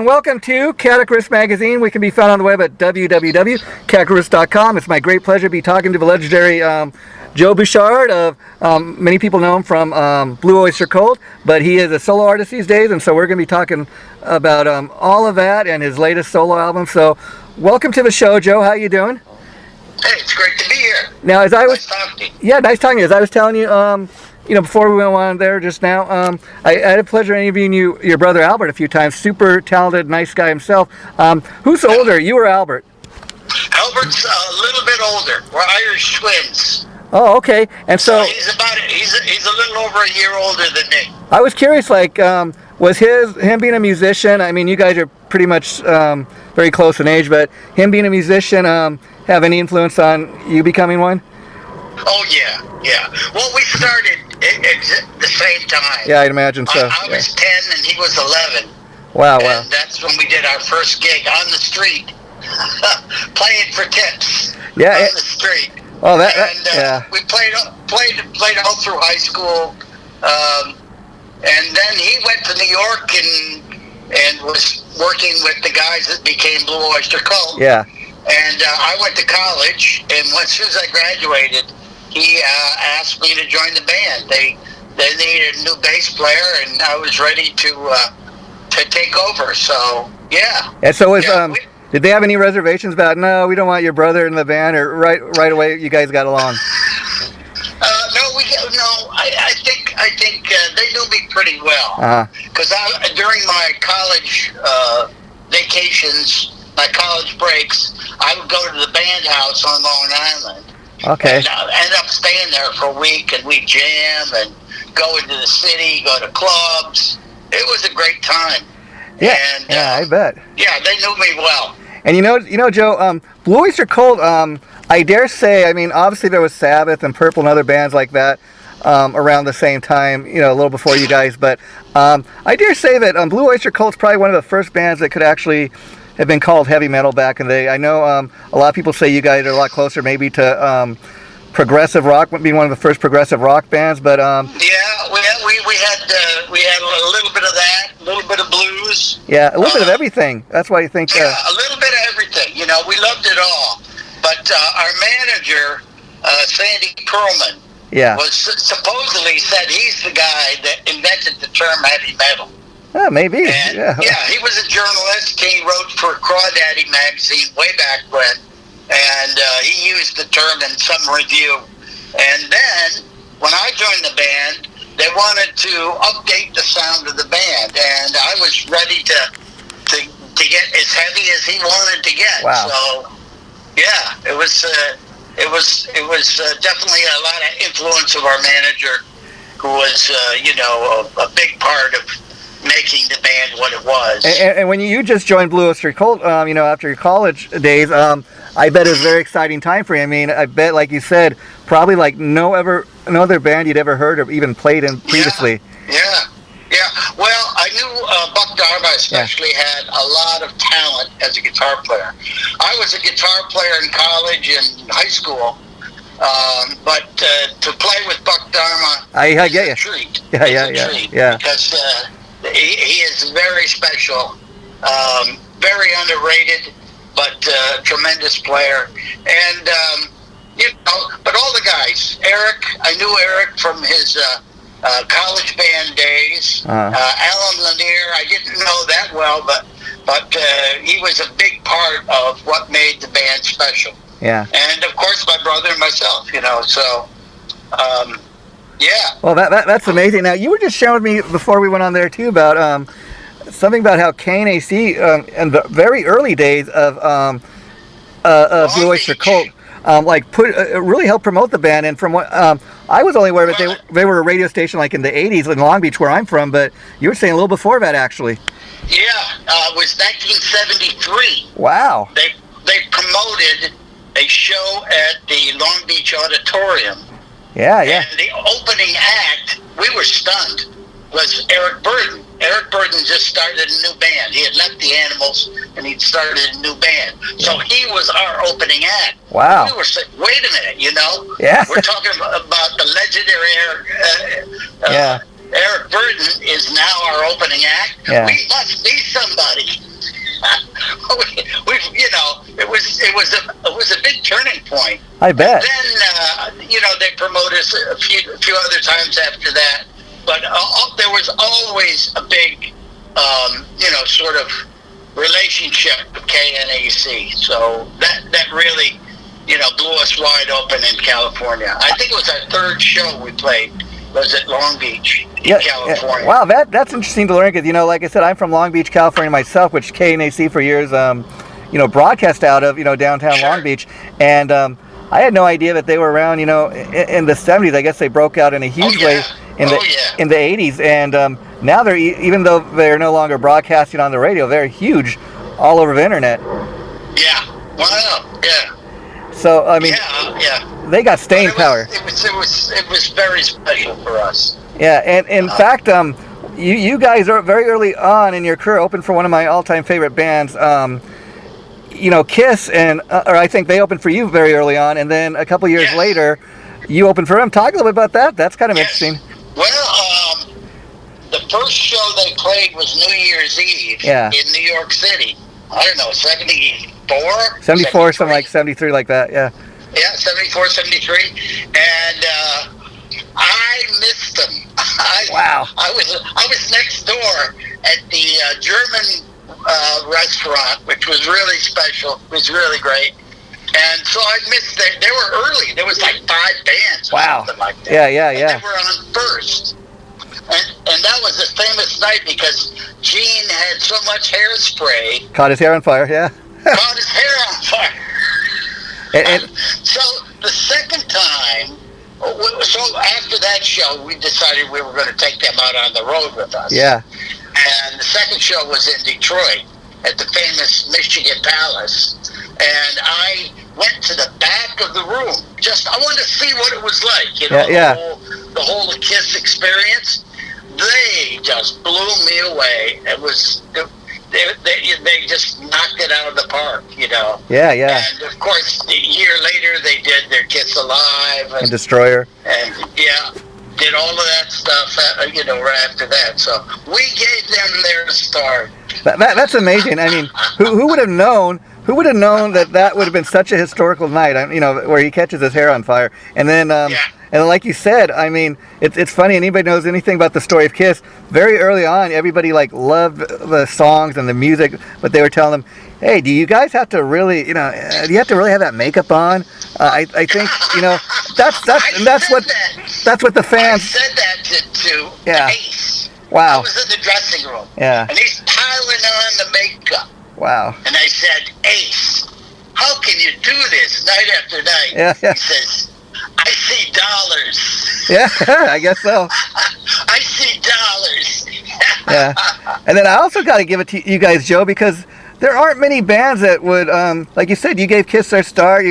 and welcome to Katherine Magazine. We can be found on the web at www.katherine.com. It's my great pleasure to be talking to the legendary Joe Bouchard. Many people know him from Blue Oyster Cult, but he is a solo artist these days, and so we're going to be talking about all of that and his latest solo album. So, welcome to the show, Joe. How you doing? Hey, it's great to be here. Now, as I was, nice talking to you. Yeah, nice talking to you. As I was telling you, before we went on there just now, I had the pleasure of interviewing your brother Albert a few times. Super talented, nice guy himself. Who's older, you or Albert? Albert's a little bit older. We're Irish twins. Oh, okay. And so he's a little over a year older than me. I was curious, was him being a musician? I mean, you guys are pretty much very close in age, but him being a musician have any influence on you becoming one? Oh yeah. Well, we started at the same time. Yeah, I'd imagine so. I was 10 and he was 11. Wow. And that's when we did our first gig on the street, playing for tips. Yeah. On the street. Oh, yeah. We played all through high school, and then he went to New York and was working with the guys that became Blue Oyster Cult. Yeah. And I went to college, and as soon as I graduated, he asked me to join the band. They needed a new bass player, and I was ready to take over. So yeah. And so did they have any reservations about, no, we don't want your brother in the band, or right away you guys got along? I think they knew me pretty well. Because during my college vacations, my college breaks, I would go to the band house on Long Island. Okay. And I ended up staying there for a week, and we'd jam and go into the city, go to clubs. It was a great time. Yeah, and, I bet. Yeah, they knew me well. And you know, Joe, Blue Oyster Cult, I dare say, I mean, obviously there was Sabbath and Purple and other bands like that around the same time, a little before you guys, but I dare say that Blue Oyster Cult's probably one of the first bands that could actually have been called heavy metal back in the day. I know a lot of people say you guys are a lot closer maybe to progressive rock, being one of the first progressive rock bands, but yeah, we had a little bit of that, a little bit of blues. Yeah, a little bit of everything. That's why I think. Yeah, a little bit of everything. We loved it all. But our manager, Sandy Perlman, was supposedly said he's the guy that invented the term heavy metal. Maybe. And, yeah, he was a journalist. He wrote for Crawdaddy magazine way back when, and he used the term in some review. And then, when I joined the band, they wanted to update the sound of the band, and I was ready to get as heavy as he wanted to get. Wow. So, yeah, it was definitely a lot of influence of our manager, who was a big part of making the band what it was. And when you just joined Blue Oyster Cult, after your college days, I bet it was a very exciting time for you. I mean, I bet, like you said, probably like no other band you'd ever heard or even played in previously. Yeah. Well, I knew Buck Dharma especially had a lot of talent as a guitar player. I was a guitar player in college and high school, but to play with Buck Dharma is a treat. Yeah. Because he is very special, very underrated, but tremendous player. And, but all the guys, Eric, I knew Eric from his college band days. Alan Lanier, I didn't know that well, but he was a big part of what made the band special. Yeah. And, of course, my brother and myself, so... yeah. Well, that's amazing. Now, you were just showing me before we went on there too about something about how KNAC in the very early days of Blue Oyster Cult really helped promote the band. And from what I was only aware of it, they were a radio station like in the 80s in Long Beach, where I'm from. But you were saying a little before that, actually. Yeah, it was 1973. Wow. They promoted a show at the Long Beach Auditorium. Yeah. And the opening act, we were stunned, was Eric Burden. Eric Burden just started a new band. He had left the Animals, and he'd started a new band. So he was our opening act. Wow. We were saying, wait a minute, Yeah. We're talking about the legendary Eric Burden is now our opening act. Yeah. We must be somebody. it was a big turning point. I bet. And then they promoted us a few other times after that, but there was always a big sort of relationship with KNAC. So that really blew us wide open in California. I think it was our third show we played was at Long Beach in California. Wow, that's interesting to learn because, like I said, I'm from Long Beach, California myself, which KNAC for years, broadcast out of, downtown Sure. Long Beach. And I had no idea that they were around, in the 70s. I guess they broke out in a huge way in the 80s. And now they're, even though they're no longer broadcasting on the radio, they're huge all over the internet. Yeah. Wow. Yeah. So, I mean, they got staying power. It was very special for us. Yeah, and in fact, you guys are very early on in your career opened for one of my all-time favorite bands, Kiss, and or I think they opened for you very early on, and then a couple years later, you opened for them. Talk a little bit about that. That's kind of interesting. Well, the first show they played was New Year's Eve in New York City. I don't know, 74? 74, something like 73, like that, yeah. Yeah, 74, 73. And I missed them. Wow. I was next door at the German restaurant, which was really special. It was really great. And so I missed they were early. There was like 5 bands or something like that. Yeah. And they were on first. And that was a famous night because Gene had so much hairspray. Caught his hair on fire, yeah. Caught his hair on fire. And so the second time, so after that show, we decided we were going to take them out on the road with us. Yeah. And the second show was in Detroit at the famous Michigan Palace. And I went to the back of the room. I wanted to see what it was like, the whole Kiss experience. They just blew me away. It was they just knocked it out of the park, Yeah. And of course, a year later they did their Kiss Alive and Destroyer. And did all of that stuff, right after that. So we gave them their start. That's amazing. I mean, who would have known? Who would have known that would have been such a historical night? Where he catches his hair on fire, and then and like you said, I mean, it's funny. Anybody knows anything about the story of Kiss? Very early on, everybody loved the songs and the music, but they were telling them, "Hey, do you guys have to really, do you have to really have that makeup on?" I think that's what the fans. I said that to Ace. Wow. I was in the dressing room. Yeah. And he's piling on the makeup. Wow. And I said, Ace, how can you do this night after night? Yeah. He says, I see dollars. Yeah, I guess so. I see dollars. Yeah. And then I also got to give it to you guys, Joe, because there aren't many bands that would, like you said, you gave Kiss their start,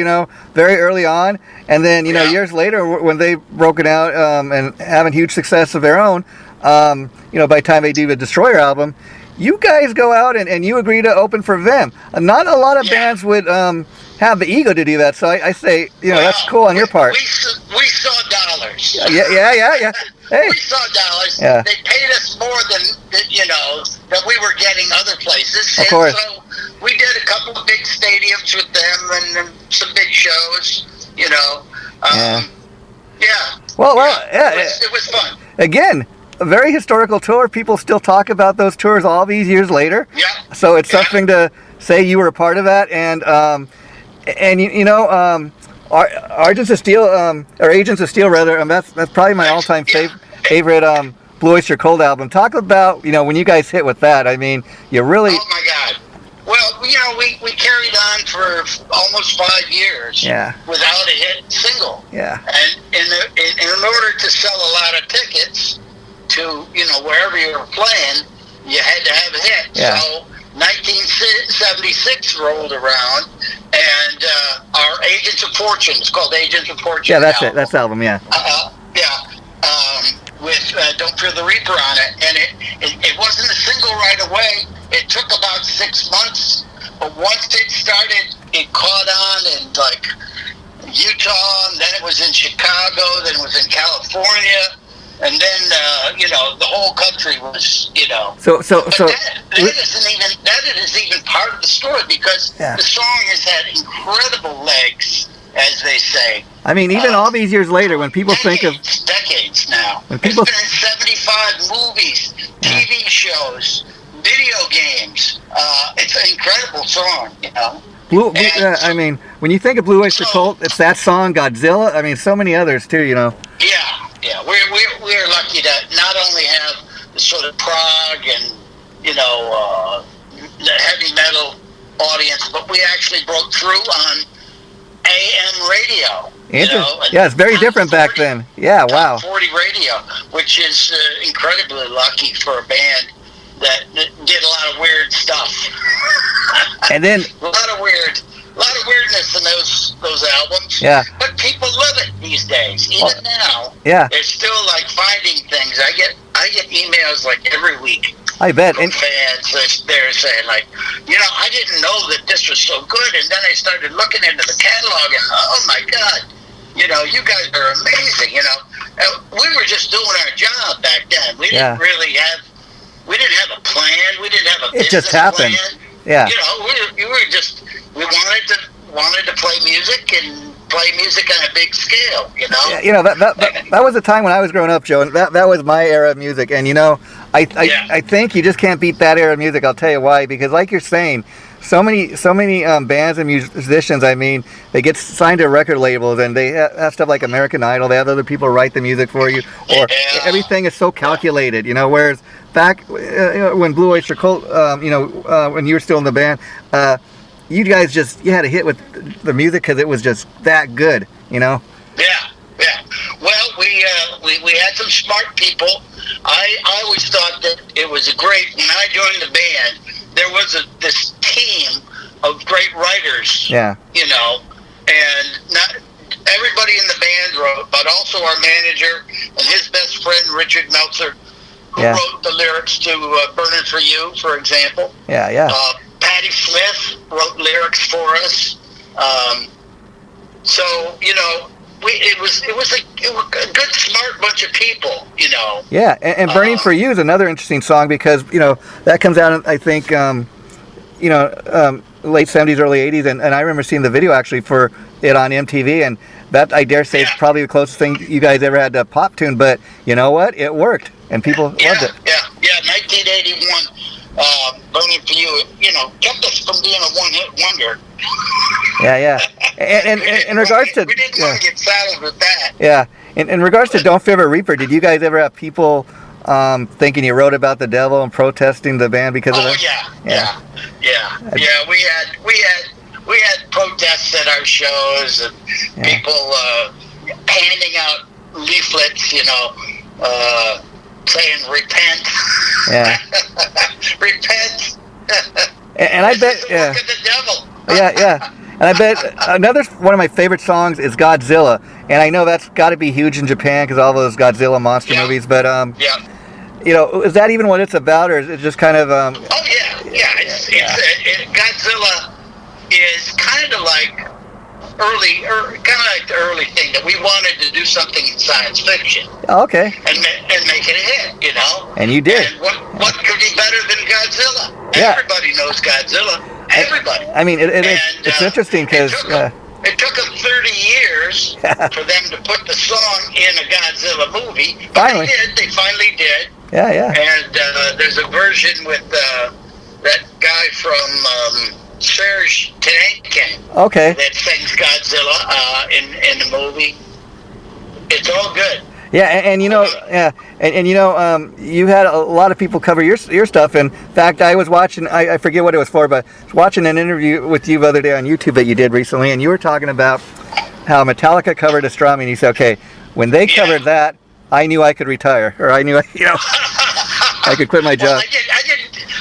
very early on. And then, years later, when they've broken out and having huge success of their own, by the time they do the Destroyer album, you guys go out and you agree to open for them. Not a lot of bands would have the ego to do that. So I say, that's cool on your part. We saw dollars. Yeah. Hey. We saw dollars. Yeah. They paid us more than that we were getting other places. Of course. So we did a couple of big stadiums with them and some big shows. It was fun. Again, a very historical tour. People still talk about those tours all these years later. Yeah. So it's something to say you were a part of that, and Agents of Steel, or Agents of Steel rather. That's probably my all-time favorite Blue Oyster Cult album. Talk about when you guys hit with that. I mean, you really. Oh my God. Well, we carried on for almost 5 years. Yeah. Without a hit single. Yeah. And in order to sell a lot of tickets to wherever you were playing, you had to have a hit. Yeah. So 1976 rolled around, and our Agents of Fortune, it's called Agents of Fortune. Yeah, that's album. That's the album. Yeah. With Don't Fear the Reaper on it, and it wasn't a single right away. It took about 6 months, but once it started, it caught on in Utah, and then it was in Chicago, then it was in California. and then the whole country was So that is even part of the story, because the song has had incredible legs, as they say. I mean, even all these years later, when people think of decades now, when people it's been in 75 movies, TV shows, video games. It's an incredible song, I mean, when you think of Blue Oyster Cult, it's that song, Godzilla. I mean, so many others too, Yeah. We're lucky to not only have the sort of prog and the heavy metal audience, but we actually broke through on AM radio. Yeah, it's very different back then. Yeah, wow. 40 radio, which is incredibly lucky for a band that did a lot of weird stuff. And then a lot of weirdness in those albums. Yeah. But people love it these days. Even now. Yeah. They're still like finding things. I get emails like every week. I bet. From fans, they're saying like, I didn't know that this was so good, and then I started looking into the catalog, and oh my God, you guys are amazing. We were just doing our job back then. We didn't really have. We didn't have a plan. We didn't have a business It just happened. plan. Yeah. We wanted to play music and play music on a big scale. Yeah, that was a time when I was growing up, Joe, and that was my era of music. And I think you just can't beat that era of music. I'll tell you why. Because like you're saying, so many bands and musicians, I mean, they get signed to record labels, and they have stuff like American Idol. They have other people write the music for you, or everything is so calculated, whereas back when Blue Oyster Cult, when you were still in the band, you guys you had a hit with the music because it was just that good, Yeah. Well, we had some smart people. I always thought that it was when I joined the band, there was this team of great writers. Yeah. And not everybody in the band wrote, but also our manager and his best friend Richard Meltzer, who wrote the lyrics to "Burning for You," for example. Yeah. Patti Smith wrote lyrics for us. It was a good, smart bunch of people, Yeah, and "Burning for You" is another interesting song because that comes out, I think, late '70s, early '80s, and I remember seeing the video actually for it on MTV, and that, I dare say, is probably the closest thing you guys ever had to a pop tune. But you know what? It worked, and people loved it. Yeah. 1981. "Burning for You," kept us from being a one-hit wonder. Yeah. And in regards to, we didn't want to get saddled with that. Yeah. In regards to "Don't Fear a Reaper," did you guys ever have people thinking you wrote about the devil and protesting the band because of it? Yeah. We had protests at our shows, and people handing out leaflets, saying "repent." Yeah. Repent. And I bet. Look at the devil. Yeah. And I bet another one of my favorite songs is "Godzilla," and I know that's got to be huge in Japan because all those Godzilla monster movies. But is that even what it's about, or is it just kind of? Godzilla is kind of like the early thing that we wanted to do something in science fiction. Oh, okay. And make it a hit, And you did. And what could be better than Godzilla? Yeah. Everybody knows Godzilla. Everybody. I mean, it's interesting because it took them 30 years for them to put the song in a Godzilla movie. But they finally did. Yeah. And there's a version with that guy from Serge Tankian. Okay. That sings Godzilla in the movie. It's all good. Yeah, and you had a lot of people cover your stuff. In fact, I was watching, I forget what it was for, but I was watching an interview with you the other day on YouTube that you did recently, and you were talking about how Metallica covered Astromony, and you said, okay, when they covered that, I knew I could retire, or I knew, I could quit my job.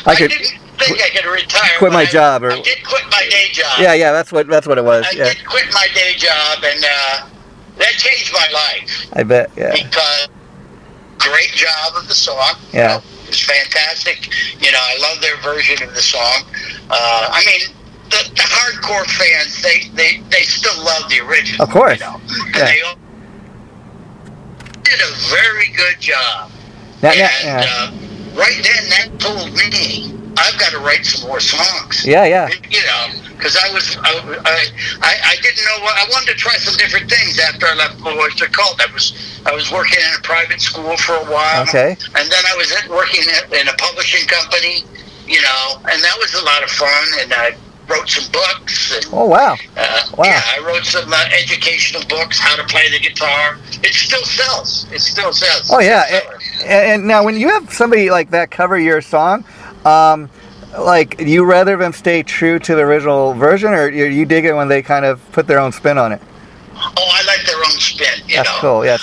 I didn't think I could retire. Quit my job, or I did quit my day job. Yeah, that's what it was. I did quit my day job, and that changed my life. I bet, yeah. Because great job of the song. Yeah. It was fantastic. I love their version of the song. I mean, the hardcore fans, they still love the original. Of course. And did a very good job. Right then, that told me I've got to write some more songs. Yeah, yeah. You know, because I didn't know what I wanted to try some different things after I left Blue Oyster Cult. I was working in a private school for a while. Okay. And then I was working in a publishing company. You know, and that was a lot of fun. And I wrote some books. And, oh, wow. Wow. Yeah, I wrote some educational books, how to play the guitar. It still sells. It still sells. Oh, yeah. And now, when you have somebody like that cover your song, like, you rather them stay true to the original version, or you dig it when they kind of put their own spin on it? Oh, I like their own spin. That's cool. Yeah.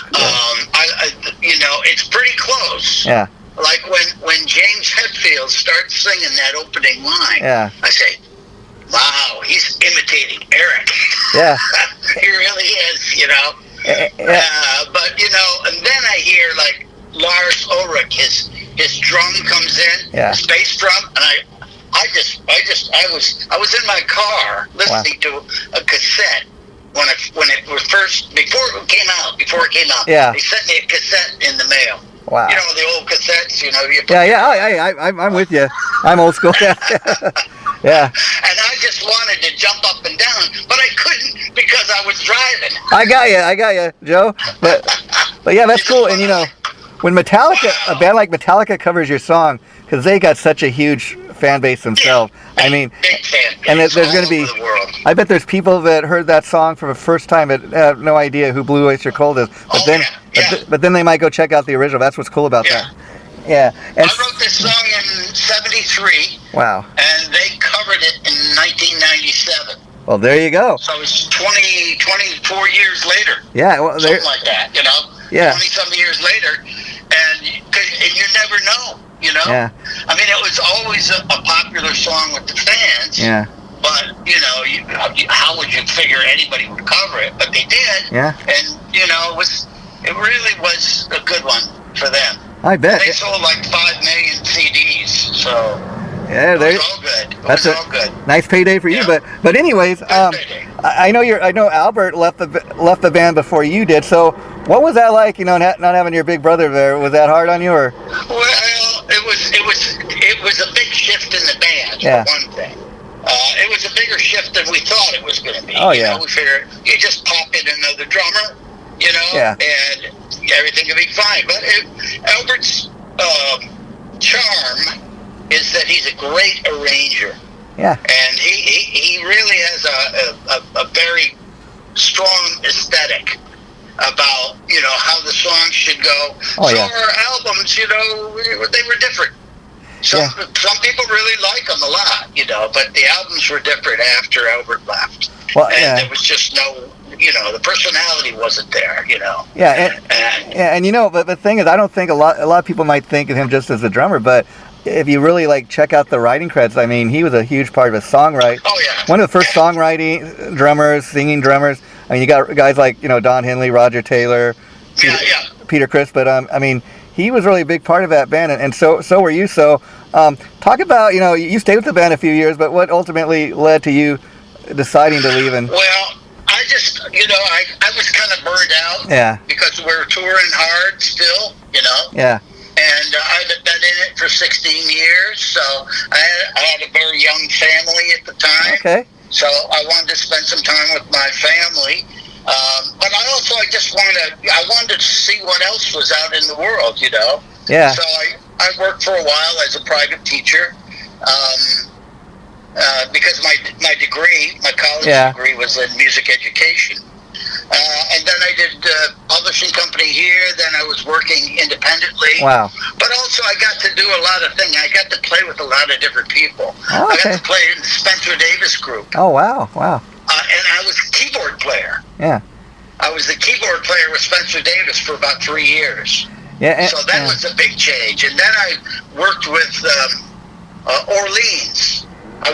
You know, it's pretty close. Yeah. Like when James Hetfield starts singing that opening line, yeah. I say, wow, he's imitating Eric. Yeah. He really is, you know. But, you know, and then I hear, like, Lars Ulrich, his drum comes in, his bass drum, and I was in my car listening to a cassette when it was first, before it came out. Yeah. They sent me a cassette in the mail. Wow. You know, the old cassettes, you know. I'm with you. I'm old school. Yeah. Yeah. And I just wanted to jump up and down, but I couldn't because I was driving. I got you, Joe. But yeah, that's cool. And, you know, when Metallica, a band like Metallica covers your song, because they got such a huge fan base themselves. Yeah, I mean, big fan base, and there's going to be, I bet there's people that heard that song for the first time that have no idea who Blue Oyster Cult is. But but then they might go check out the original. That's what's cool about that. Yeah. And I wrote this song in '73. Wow. And they covered it in 1997. Well, there you go. So it's 24 years later. Yeah. Well, something like that, you know. Yeah. 20-some years later, and you never know, you know. Yeah. I mean, it was always a popular song with the fans. Yeah. But, you know, how would you figure anybody would cover it? But they did. Yeah. And, you know, it really was a good one for them. I bet. They sold like 5 million CDs, so yeah, it was all good. That's all good. Nice payday for you. But anyways, I know Albert left the band before you did. So what was that like? You know, not having your big brother there. Was that hard on you, or? Well, it was a big shift in the band. For one thing. It was a bigger shift than we thought it was going to be. Oh, you yeah. know, we figured you just pop in another drummer, you know, and everything will be fine. But Albert's charm is that he's a great arranger. Yeah. And he really has a very strong aesthetic about, you know, how the songs should go. Our albums, you know, they were different. Some people really like them a lot, you know, but the albums were different after Albert left. Well, and there was just no, you know, the personality wasn't there, you know. Yeah, and you know, but the thing is, I don't think a lot of people might think of him just as a drummer, but if you really like check out the writing credits, I mean, he was a huge part of his songwriting. Oh yeah. One of the first songwriting drummers, singing drummers. I mean, you got guys like, you know, Don Henley, Roger Taylor, Peter Criss, but I mean, he was really a big part of that band, and so were you. So, talk about, you know, you stayed with the band a few years, but what ultimately led to you deciding to leave? And well, I just, you know, I was kind of burned out. Yeah. Because we were touring hard still, you know. Yeah. And I'd been in it for 16 years, so I had a very young family at the time. Okay. So I wanted to spend some time with my family. But I just wanted to see what else was out in the world, you know. Yeah. So I worked for a while as a private teacher, because my degree, my college degree was in music education. And then I did publishing company here. Then I was working independently. Wow. But also I got to do a lot of things. I got to play with a lot of different people. Oh, okay. I got to play in the Spencer Davis group. Oh, wow. And I was a keyboard player. Yeah. I was the keyboard player with Spencer Davis for about 3 years. Yeah. So that was a big change. And then I worked with Orleans. I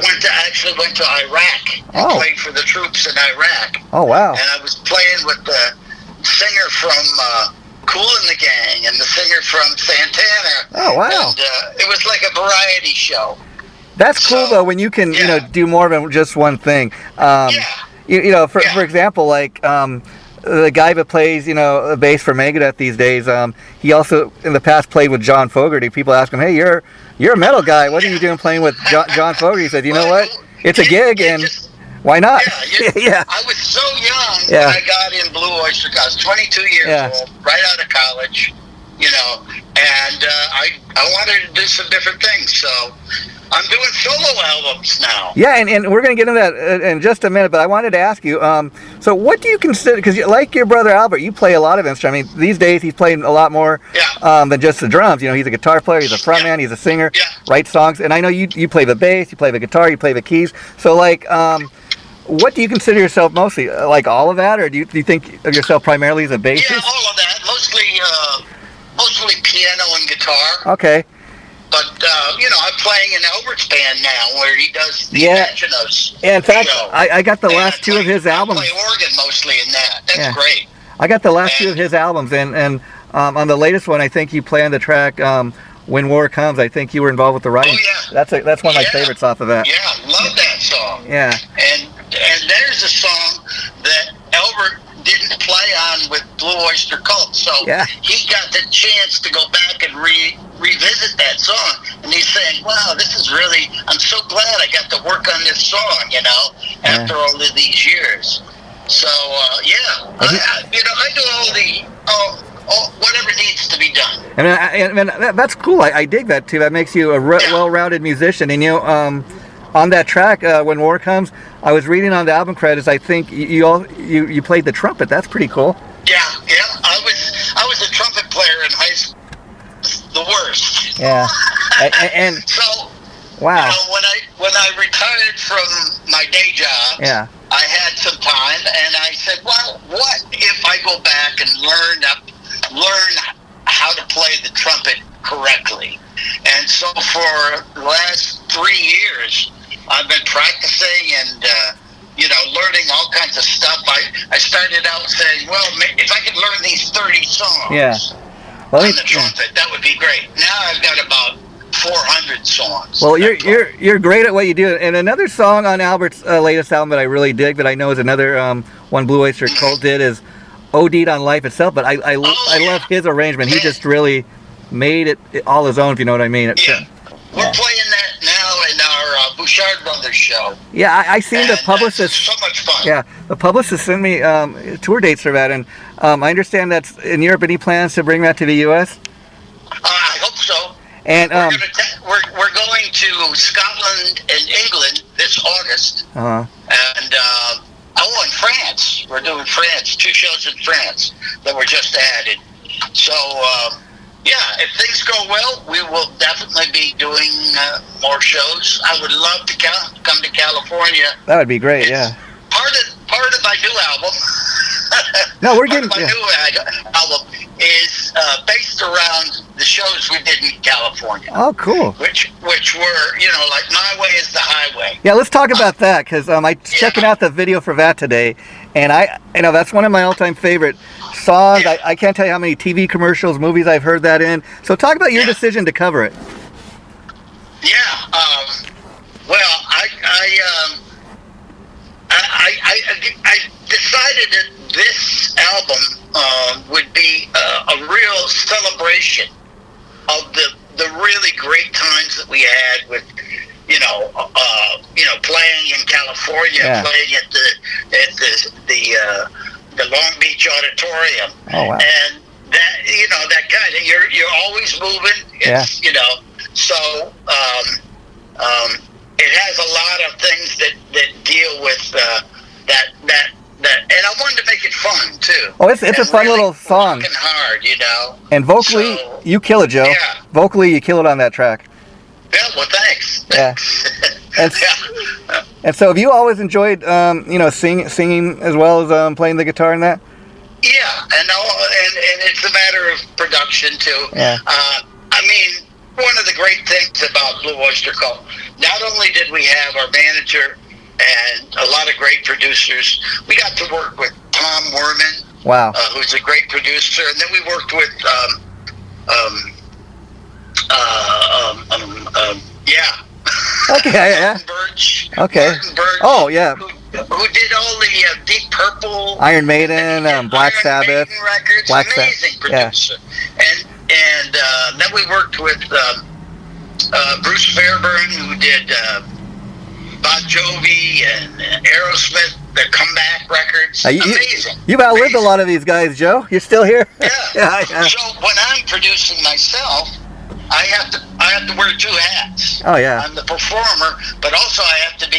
actually went to Iraq and played for the troops in Iraq. Oh, wow. And I was playing with the singer from Kool and the Gang and the singer from Santana. Oh, wow. And it was like a variety show. That's cool, though, when you can, you know, do more than just one thing. You know, for example, like the guy that plays, the bass for Megadeth these days, he also in the past played with John Fogerty. People ask him, "Hey, you're a metal guy. What are you doing playing with John Fogerty?" He said, "You know what? It's a gig, and why not?" Yeah. I was so young when I got in Blue Oyster Cult. I was 22 years old, right out of college, and I wanted to do some different things. So I'm doing solo albums now. Yeah, and we're going to get into that in just a minute, but I wanted to ask you, so what do you consider, because like your brother Albert, you play a lot of instruments. I mean, these days he's playing a lot more than just the drums. He's a guitar player, he's a frontman, he's a singer, writes songs, and I know you play the bass, you play the guitar, you play the keys. So, what do you consider yourself mostly? Like all of that, or do you think of yourself primarily as a bassist? Yeah, all of that. Mostly piano and guitar. Okay. But, I'm playing in Albert's band now where he does the Imaginos. Yeah, in fact, I got the last two of his albums. I play organ mostly in that. That's great. I got the last two of his albums, and on the latest one, I think you play on the track When War Comes. I think you were involved with the writing. Oh, yeah. That's one of my favorites off of that. Yeah, love that song. Yeah. And there's a song that Albert didn't play on with Blue Oyster Cult, so he got the chance to go back and revisit that song, and he's saying, "Wow, this is really, I'm so glad I got to work on this song, after all of these years." So I do all whatever needs to be done. And that's cool. I dig that too. That makes you a well-rounded musician. And on that track, When War Comes, I was reading on the album credits. I think you played the trumpet. That's pretty cool. Yeah. I was a trumpet player in high school. The worst. Yeah. And so, wow. When I retired from my day job, I had some time, and I said, "Well, what if I go back and learn how to play the trumpet correctly?" And so for the last 3 years, I've been practicing and learning all kinds of stuff. I started out saying, "Well, if I could learn these 30 songs." On the trumpet, that would be great. Now I've got about 400 songs. Well, you're great at what you do. And another song on Albert's latest album that I really dig, that I know is another one Blue Oyster Cult did, is OD'd on Life Itself. But I love his arrangement. He just really made it all his own, if you know what I mean. We're playing that now in our Bouchard Brothers show. Yeah, I seen the publicist. So much fun. Yeah, the publicist sent me tour dates for that, and I understand that's in Europe. Any plans to bring that to the U.S.? I hope so. And we're going to Scotland and England this August. And in France, we're doing France. 2 shows in France that were just added. So if things go well, we will definitely be doing more shows. I would love to come to California. That would be great. Part of my new album. No, we're getting my new album is based around the shows we did in California. Oh, cool. Which were, like My Way is the Highway. Yeah, let's talk about that, because I checking out the video for that today, and that's one of my all-time favorite songs. I can't tell you how many TV commercials, movies I've heard that in. So talk about your decision to cover it. I decided that this album would be a real celebration of the really great times that we had with playing in California, playing at the Long Beach Auditorium. Oh, wow. And that that kind of you're always moving. It's, so it has a lot of things that deal with that, and I wanted to make it fun too. Oh, it's a fun little song. Working hard, And vocally, you kill it, Joe. Yeah. Vocally, you kill it on that track. Yeah, well, thanks. Yeah. And so, have you always enjoyed, singing as well as playing the guitar in that? Yeah, and it's a matter of production too. Yeah. One of the great things about Blue Oyster Cult, not only did we have our manager and a lot of great producers, we got to work with Tom Werman. Wow. Who's a great producer, and then we worked with Okay, yeah. Martin Birch. Okay. Martin Birch, Oh, yeah. Who who did all the Deep Purple, Iron Maiden, Black Sabbath, Maiden records, Black amazing producer. Yeah. And then we worked with Bruce Fairburn, who did Bon Jovi and Aerosmith, the comeback records. Amazing. You've outlived a lot of these guys, Joe. You're still here. Yeah. Yeah. So when I'm producing myself, I have to wear two hats. Oh yeah. I'm the performer, but also I gotta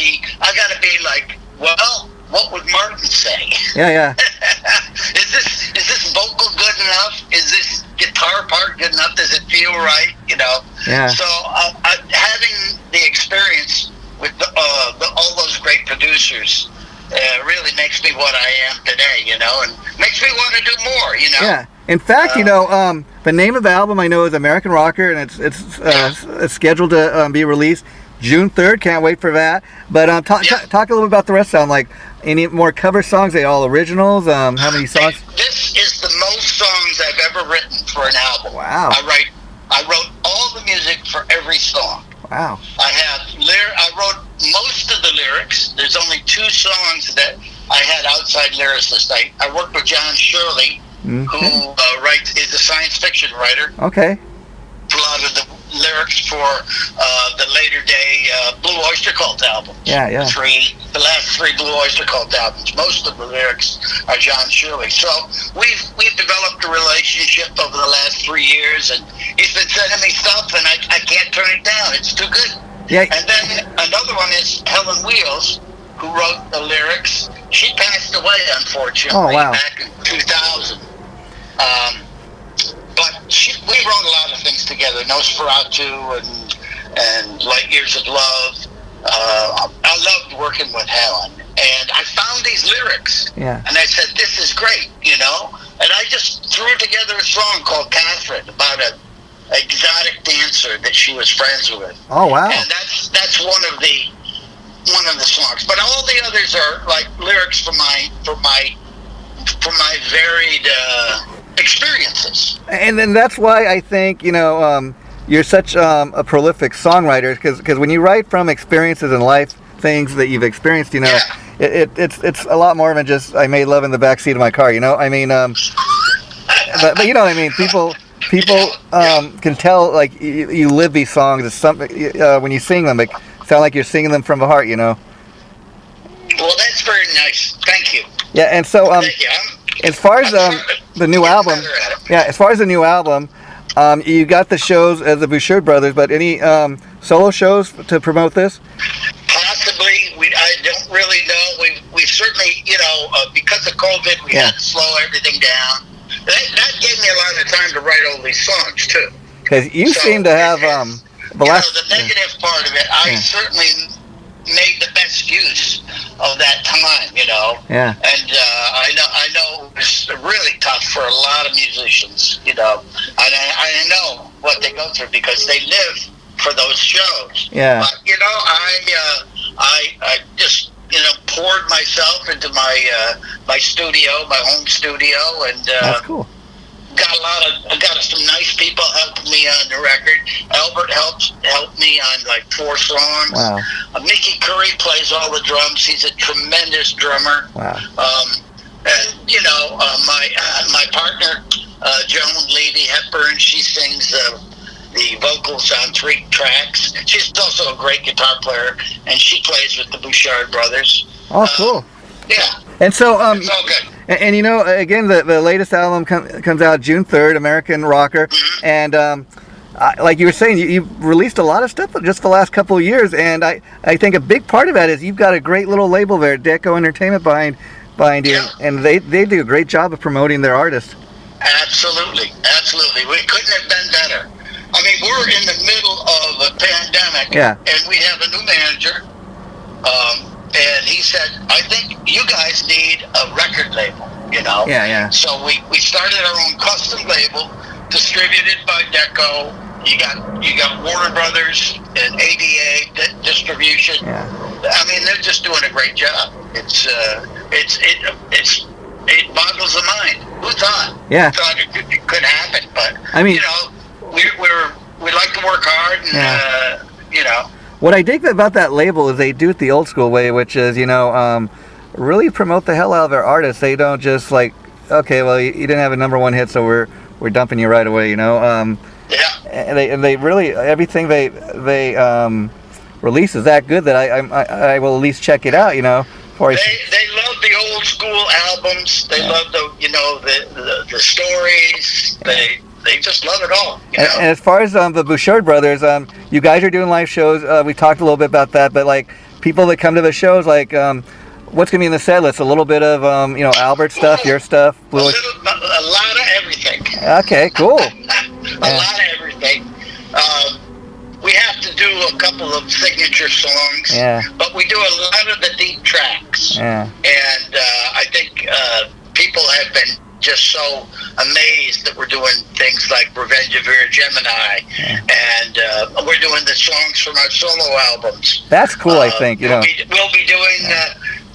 be like, well, what would Martin say? Yeah. Is this vocal good enough? Is this guitar part good enough? Does it feel right? Yeah. So having the experience with all those great producers really makes me what I am today, and makes me want to do more, Yeah. In fact, the name of the album I know is American Rocker, and it's scheduled to be released June 3rd. Can't wait for that. But talk a little bit about the rest of them. Like, any more cover songs? Are they all originals? How many songs? This is the most songs I've ever written for an album. Wow. I wrote all the music for every song. Wow. I wrote most of the lyrics. There's only 2 songs that I had outside lyricists. I worked with John Shirley, who is a science fiction writer. Okay. A lot of the lyrics for the later day Blue Oyster Cult albums. Yeah. The last 3 Blue Oyster Cult albums. Most of the lyrics are John Shirley. So we've developed a relationship over the last 3 years, and he's been sending me stuff, and I can't turn it down. It's too good. Yeah. And then another one is Helen Wheels, who wrote the lyrics. She passed away, unfortunately, back in 2000. But we wrote a lot of things together. Nosferatu and Light Years of Love. I loved working with Helen. And I found these lyrics. Yeah. And I said, this is great, And I just threw together a song called Katherine about an exotic dancer that she was friends with. Oh, wow. And that's one of the songs. But all the others are like lyrics from my varied experiences. And then that's why I think you're such a prolific songwriter, because when you write from experiences in life, things that you've experienced, it's a lot more than just I made love in the backseat of my car. I mean, but you know what I mean. People can tell, like, you live these songs. It's something when you sing them, it sound like you're singing them from the heart. Well, that's very nice. Thank you. Yeah, and so Thank you. as far as the new album, you got the shows as the Bouchard Brothers, but any solo shows to promote this? Possibly. I don't really know. We certainly, because of COVID, we had to slow everything down. That gave me a lot of time to write all these songs too. Because you seem to have the negative part of it. I certainly made the best use of that time, Yeah. And I know it was really tough for a lot of musicians, and I know what they go through because they live for those shows. Yeah. But I just poured myself into my studio, my home studio, and that's cool. Got some nice people helping me on the record. Albert helped me on like 4 songs. Wow. Mickey Curry plays all the drums. He's a tremendous drummer. Wow. And my partner Joan Levy Hepburn, she sings the vocals on 3 tracks. She's also a great guitar player, and she plays with the Bouchard Brothers. Oh, cool. Yeah. And so it's all good. And again, the latest album comes out June 3rd, American Rocker. Mm-hmm. And like you were saying, you've released a lot of stuff just the last couple of years. And I think a big part of that is you've got a great little label there, DEKO Entertainment, behind you. Yeah. And they do a great job of promoting their artists. Absolutely. We couldn't have been better. I mean, we're in the middle of a pandemic. Yeah. And we have a new manager. And he said, I think you guys need a record label, Yeah. So we started our own custom label, distributed by DEKO. You got Warner Brothers and ADA distribution. Yeah. I mean, they're just doing a great job. It boggles the mind. Who thought? Yeah. Who thought it could happen? But I mean, we like to work hard, and What I dig about that label is they do it the old school way, which is, really promote the hell out of their artists. They don't just like, okay, well, you didn't have a #1 hit, so we're dumping you right away, you know. And they really, everything they release is that good that I will at least check it out, you know. They love the old school albums. They love the stories. They just love it all. You know? And as far as the Bouchard Brothers, you guys are doing live shows. We talked a little bit about that, but like people that come to the shows, like what's gonna be in the set list? A little bit of you know, Albert stuff, your stuff, a lot of everything. Okay, cool. A lot of everything. We have to do a couple of signature songs, but we do a lot of the deep tracks. And I think people have been just so amazed that we're doing things like Revenge of Vera Gemini, and we're doing the songs from our solo albums. That's cool, I think. You know,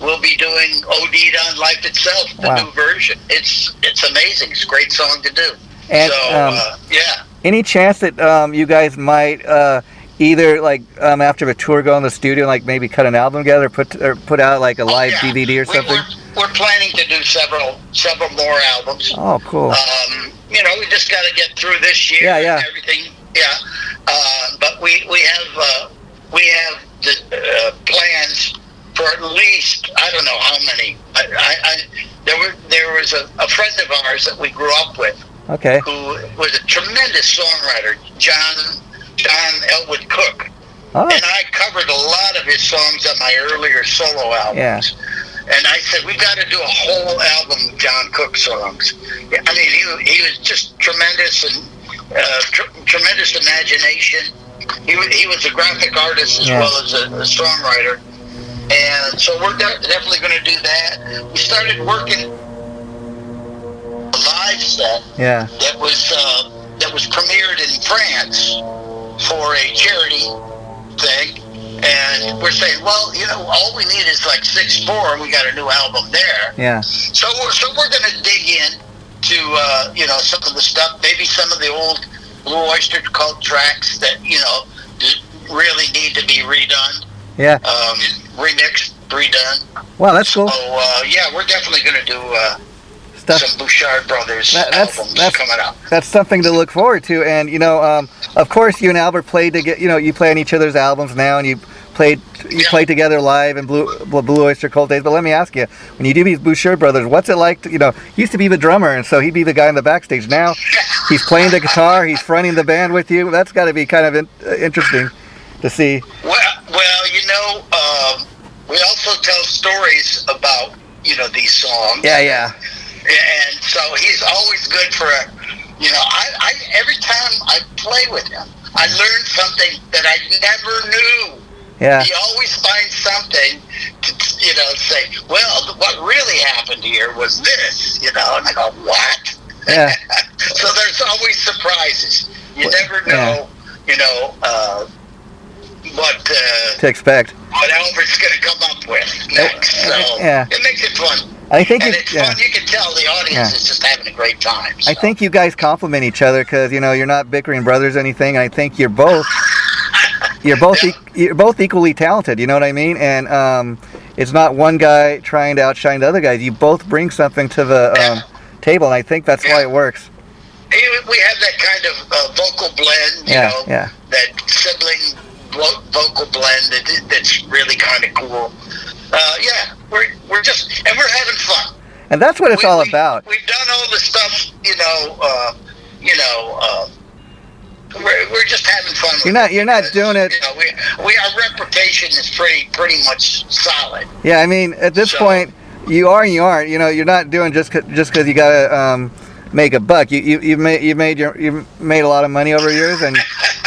we'll be doing OD'd on Life Itself, the new version. It's amazing. It's a great song to do. And any chance that you guys might either like after a tour go in the studio and like maybe cut an album together, or put out like a live DVD or something? We're planning to do several more albums. Oh, cool. You know, we just got to get through this year and everything. But we have the plans for at least, I don't know how many. There was a friend of ours that we grew up with. Okay. Who was a tremendous songwriter, John Elwood Cook. Oh. And I covered a lot of his songs on my earlier solo albums. Yeah. And I said, we've got to do a whole album of John Cook songs. I mean, he was just tremendous, and tremendous imagination. He was a graphic artist as well as a songwriter. And so we're definitely going to do that. We started working a live set that was premiered in France for a charity thing, and we're saying, well, you know, all we need is like 6/4, and we got a new album there. Yeah. So we're going to dig in to you know, some of the stuff, maybe some of the old Blue Oyster Cult tracks that, you know, really need to be redone. Yeah. Remixed, redone. Wow, that's cool. So we're definitely going to do some Bouchard Brothers albums coming up. That's something to look forward to. And you know, of course, you and Albert played together. You know, you play on each other's albums now, and you played together live in Blue Oyster Cult days. But let me ask you, when you do these Bouchard Brothers, what's it like to, you know, he used to be the drummer, and so he'd be the guy in the backstage. Now he's playing the guitar, he's fronting the band with you. That's got to be kind of interesting to see. Well, you know, we also tell stories about, you know, these songs. Yeah. And so he's always good for you know, I every time I play with him, I learn something that I never knew. Yeah. He always finds something to, you know, say, well, what really happened here was this, you know, and I go, what? Yeah. So there's always surprises. You never know, you know, what to expect. What Albert's going to come up with next. So it makes it fun. I think it's fun. You can tell the audience is just having a great time. So. I think you guys complement each other because, you know, you're not bickering brothers or anything. And I think you're both equally talented. You know what I mean? And it's not one guy trying to outshine the other guys. You both bring something to the table, and I think that's why it works. We have that kind of vocal blend. You know, that sibling vocal blend that's really kind of cool. We're just, and we're having fun. And that's what it's all about. We've done all the stuff, you know, we're just having fun. You're not doing it. You know, our reputation is pretty much solid. Yeah, I mean, at this point, you are and you aren't. You know, you're not doing just because you gotta make a buck. You've made a lot of money over years, and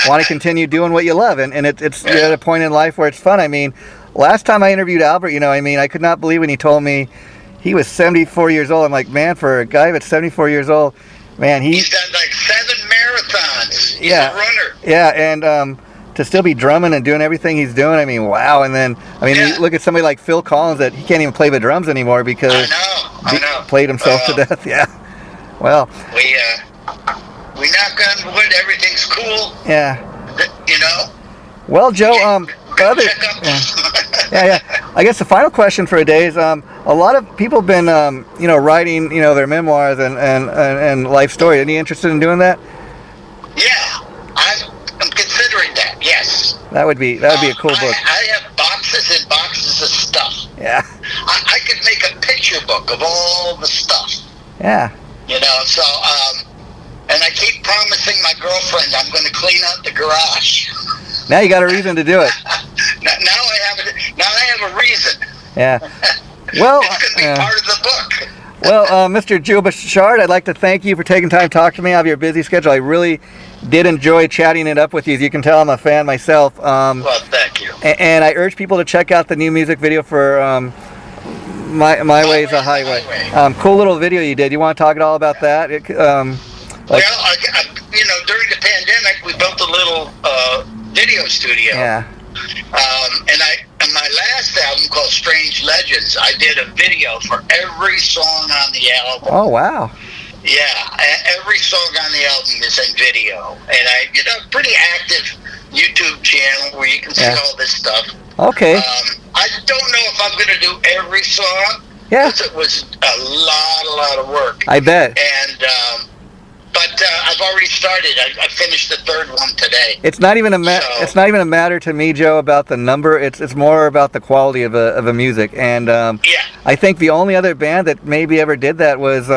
want to continue doing what you love. And it's you're at a point in life where it's fun. I mean, last time I interviewed Albert, you know, I mean, I could not believe when he told me he was 74 years old. I'm like, man, for a guy that's 74 years old, man, he's done like 7 marathons. He's a runner. Yeah, and to still be drumming and doing everything he's doing, I mean, wow. And then, I mean, you look at somebody like Phil Collins that he can't even play the drums anymore because I know. He played himself to death. Yeah. Well. We knock on wood. Everything's cool. Yeah. You know. Well, Joe, I guess the final question for today is, a lot of people have been, writing, their memoirs and life story. Any interested in doing that? Yeah, I'm considering that. Yes. That would be a cool book. I have boxes and boxes of stuff. Yeah. I could make a picture book of all the stuff. Yeah. So, and I keep promising my girlfriend I'm going to clean out the garage. Now you got a reason to do it. Now I have a reason. Yeah. Well, it's going to be part of the book. Well, Mr. Joe Bouchard, I'd like to thank you for taking time to talk to me out of your busy schedule. I really did enjoy chatting it up with you. As you can tell, I'm a fan myself. Well, thank you. And I urge people to check out the new music video for My Way is a Highway. Cool little video you did. You want to talk at all about that? Well, during the pandemic, we built a little video studio. Yeah. And my last album called Strange Legends, I did a video for every song on the album. Oh, wow. Yeah, every song on the album is in video. And I, pretty active YouTube channel where you can see all this stuff. Okay. I don't know if I'm going to do every song. Yeah. Because it was a lot of work. I bet. And, but I've already started. I finished the third one today. It's not even it's not even a matter to me, Joe, about the number. It's more about the quality of a music. And I think the only other band that maybe ever did that was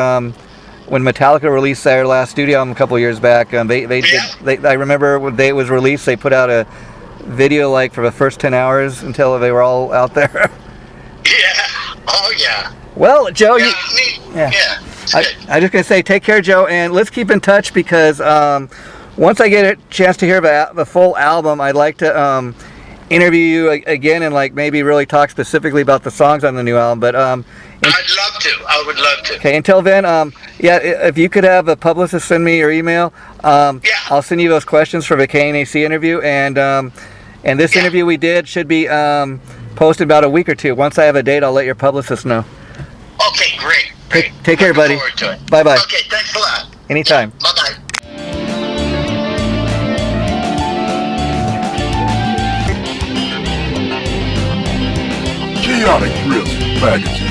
when Metallica released their last studio album a couple of years back. I remember when it was released, they put out a video like for the first 10 hours until they were all out there. Yeah. Oh yeah. Well, Joe, Yeah. I'm just going to say, take care, Joe, and let's keep in touch because once I get a chance to hear the full album, I'd like to interview you again and maybe really talk specifically about the songs on the new album. But I'd love to. I would love to. Okay, until then, if you could have a publicist send me your email, I'll send you those questions for the KNAC interview, and this interview we did should be posted about a week or two. Once I have a date, I'll let your publicist know. Okay, great. Take care, buddy. Looking forward to it. Bye-bye. Okay, thanks a lot. Anytime. Yeah, bye-bye. Chaotic Drift Magazine.